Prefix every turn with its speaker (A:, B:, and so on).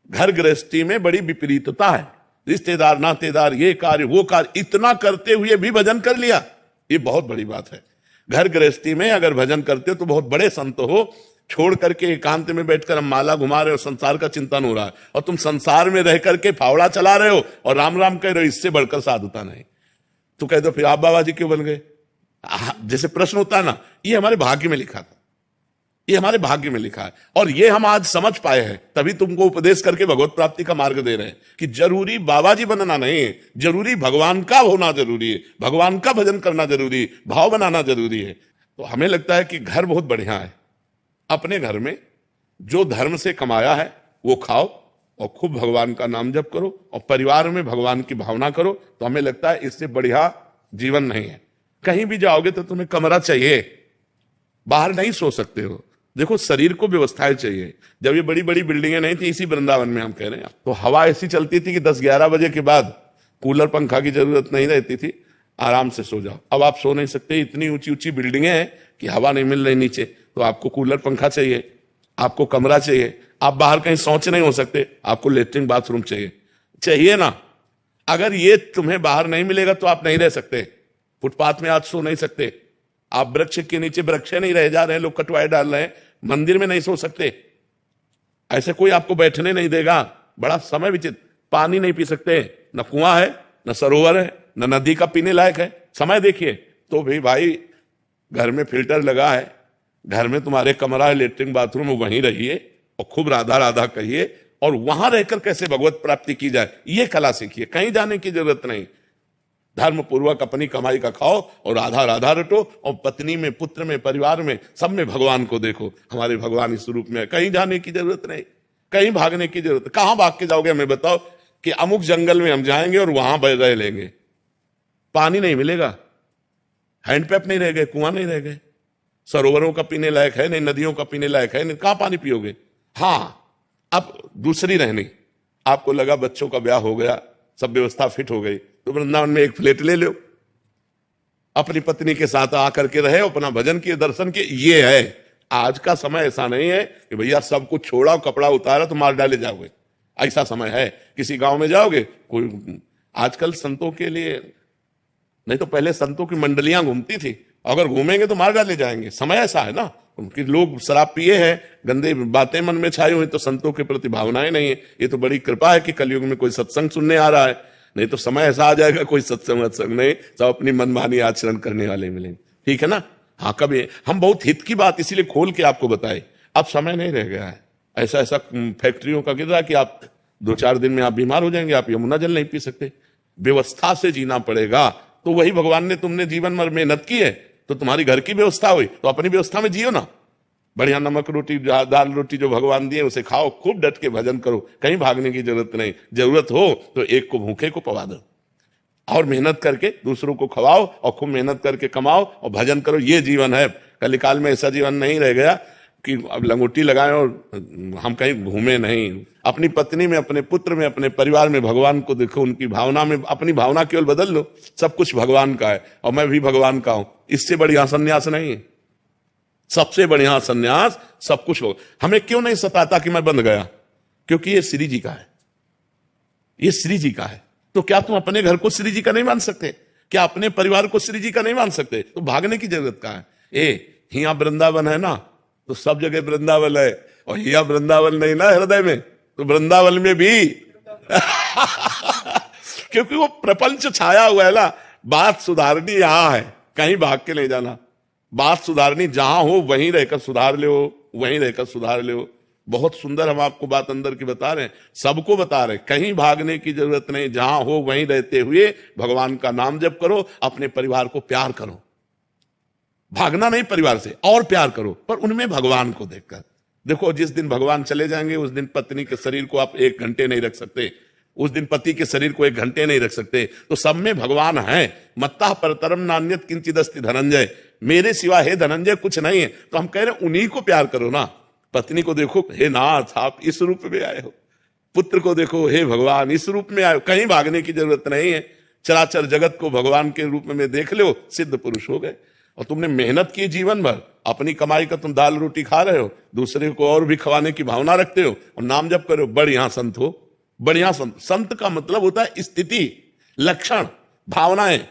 A: घर गृहस्थी में बड़ी विपरीतता है, रिश्तेदार नातेदार ये कार्य वो कार्य, इतना करते हुए भी भजन कर लिया, ये बहुत बड़ी बात है। घर गृहस्थी में अगर भजन करते हो तो बहुत बड़े संत हो, छोड़ करके एकांत में बैठकर हम माला घुमा रहे हो, संसार का चिंतन हो रहा है, और तुम संसार में रह करके फावड़ा चला रहे हो और राम राम कह रहे हो, इससे बढ़कर साधुता नहीं। तो कह दो फिर आप बाबा जी क्यों बन गए? जैसे प्रश्न होता है ना, ये हमारे भाग्य में लिखा था, ये हमारे भाग्य में लिखा है, और ये हम आज समझ पाए हैं, तभी तुमको उपदेश करके भगवत प्राप्ति का मार्ग दे रहे हैं कि जरूरी बाबा जी बनना नहीं है, जरूरी भगवान का होना जरूरी है, भगवान का भजन करना जरूरी है, भाव बनाना जरूरी है। तो हमें लगता है कि घर बहुत बढ़िया है, अपने घर में जो धर्म से कमाया है वो खाओ और खूब भगवान का नाम जप करो और परिवार में भगवान की भावना करो। तो हमें लगता है इससे बढ़िया जीवन नहीं है। कहीं भी जाओगे तो तुम्हें कमरा चाहिए, बाहर नहीं सो सकते हो। देखो शरीर को व्यवस्थाएं चाहिए। जब ये बड़ी बड़ी बिल्डिंगें नहीं थी, इसी वृंदावन में हम कह रहे हैं, तो हवा ऐसी चलती थी कि 10-11 बजे के बाद कूलर पंखा की जरूरत नहीं रहती थी, आराम से सो जाओ। अब आप सो नहीं सकते, इतनी ऊंची ऊंची बिल्डिंगें हैं कि हवा नहीं मिल रही नीचे, तो आपको कूलर पंखा चाहिए, आपको कमरा चाहिए, आप बाहर कहीं शौच नहीं हो सकते, आपको लेटरिन बाथरूम चाहिए ना। अगर ये तुम्हें बाहर नहीं मिलेगा तो आप नहीं रह सकते। फुटपाथ में आज सो नहीं सकते, आप वृक्ष के नीचे, वृक्ष नहीं रह जा रहे हैं, लोग कटवाए डाल रहे हैं, मंदिर में नहीं सो सकते, ऐसे कोई आपको बैठने नहीं देगा, बड़ा समय विचित्र। पानी नहीं पी सकते, न कुआं है न सरोवर है न नदी का पीने लायक है, समय देखिए। तो भी भाई घर में फिल्टर लगा है, घर में तुम्हारे कमरा है, लेटरिन बाथरूम, वहीं रहिए और खूब राधा राधा कहिए, और वहां रहकर कैसे भगवत प्राप्ति की जाए ये कला सीखिए। कहीं जाने की जरूरत नहीं, धर्म पूर्वक अपनी कमाई का खाओ और राधा राधा रटो, और पत्नी में, पुत्र में, परिवार में, सब में भगवान को देखो। हमारे भगवान इस रूप में है, कहीं जाने की जरूरत नहीं, कहीं भागने की जरूरत। कहां भाग के जाओगे? हमें बताओ कि अमुक जंगल में हम जाएंगे और वहां रह लेंगे, पानी नहीं मिलेगा, हैंडपैप नहीं रह गए, कुआं नहीं रह गए, सरोवरों का पीने लायक है नहीं, नदियों का पीने लायक है नहीं, कहां पानी पियोगे? हाँ, अब दूसरी रहनी, आपको लगा बच्चों का ब्याह हो गया, सब व्यवस्था फिट हो गई, तो वृंदावन में एक फ्लैट ले लो, अपनी पत्नी के साथ आकर के रहे, अपना भजन किए, दर्शन किए। ये है आज का समय। ऐसा नहीं है कि भैया सब कुछ छोड़ा, कपड़ा उतारा तो मार डाले जाओगे, ऐसा समय है। किसी गांव में जाओगे, कोई आजकल संतों के लिए नहीं, तो पहले संतों की मंडलियां घूमती थी, अगर घूमेंगे तो मार डाले जाएंगे। समय ऐसा है ना, उनके लोग शराब पिए हैं, गंदे बातें मन में छाई हुई, तो संतों के प्रति भावनाएं नहीं है। ये तो बड़ी कृपा है कि कलयुग में कोई सत्संग सुनने आ रहा है, नहीं तो समय ऐसा आ जाएगा कोई सत्संग नहीं, सब अपनी मनमानी आचरण करने वाले मिलेंगे। ठीक है ना? हाँ, कभी हम बहुत हित की बात इसीलिए खोल के आपको बताए। अब समय नहीं रह गया है, ऐसा ऐसा फैक्ट्रियों का गिर रहा है कि आप 2-4 दिन में आप बीमार हो जाएंगे, आप यमुना जल नहीं पी सकते। व्यवस्था से जीना पड़ेगा। तो वही भगवान ने, तुमने जीवन भर मेहनत की है तो तुम्हारी घर की व्यवस्था हुई, तो अपनी व्यवस्था में जियो ना। बढ़िया नमक रोटी, दाल रोटी जो भगवान दिए उसे खाओ, खूब डट के भजन करो, कहीं भागने की जरूरत नहीं। जरूरत हो तो एक को भूखे को पवा दो, और मेहनत करके दूसरों को खवाओ, और खूब मेहनत करके कमाओ और भजन करो। ये जीवन है। कलिकाल में ऐसा जीवन नहीं रह गया कि अब लंगोटी लगाएं और हम कहीं घूमे नहीं। अपनी पत्नी में, अपने पुत्र में, अपने परिवार में भगवान को देखो, उनकी भावना में अपनी भावना केवल बदल लो, सब कुछ भगवान का है और मैं भी भगवान का हूं। इससे बढ़िया संन्यास नहीं है, सबसे बढ़िया संन्यास सब कुछ हो। हमें क्यों नहीं सताता कि मैं बंध गया? क्योंकि ये श्री जी का है, ये श्री जी का है। तो क्या तुम अपने घर को श्री जी का नहीं मान सकते? क्या अपने परिवार को श्री जी का नहीं मान सकते? तो भागने की जरूरत कहां है? यहाँ वृंदावन है ना, तो सब जगह वृंदावन है, और यहाँ वृंदावन नहीं ना हृदय में, तो वृंदावन में भी क्योंकि वो प्रपंच छाया हुआ है ना। बात सुधारनी यहां है, कहीं भाग के नहीं जाना। बात सुधारनी जहां हो वहीं रहकर सुधार ले, वहीं रहकर सुधार ले। बहुत सुंदर हम आपको बात अंदर की बता रहे हैं, सबको बता रहे हैं, कहीं भागने की जरूरत नहीं। जहां हो वहीं रहते हुए भगवान का नाम जप करो, अपने परिवार को प्यार करो। भागना नहीं परिवार से, और प्यार करो, पर उनमें भगवान को देखकर। देखो, जिस दिन भगवान चले जाएंगे उस दिन पत्नी के शरीर को आप 1 घंटे नहीं रख सकते, उस दिन पति के शरीर को 1 घंटे नहीं रख सकते। तो सब में भगवान है। मत्तः परतरम नान्यत किंचिदस्ति धनंजय, मेरे सिवा हे धनंजय कुछ नहीं है। तो हम कह रहे हैं उन्हीं को प्यार करो ना। पत्नी को देखो, हे नाथ आप इस रूप में आए हो। पुत्र को देखो, हे भगवान इस रूप में आए हो। कहीं भागने की जरूरत नहीं है। चराचर जगत को भगवान के रूप में देख लो, सिद्ध पुरुष हो गए। और तुमने मेहनत की जीवन भर, अपनी कमाई का तुम दाल रोटी खा रहे हो, दूसरे को और भी खवाने की भावना रखते हो और नाम जप करो, बढ़िया संत हो। बढ़िया संत, संत का मतलब होता है स्थिति, लक्षण, भावनाएं।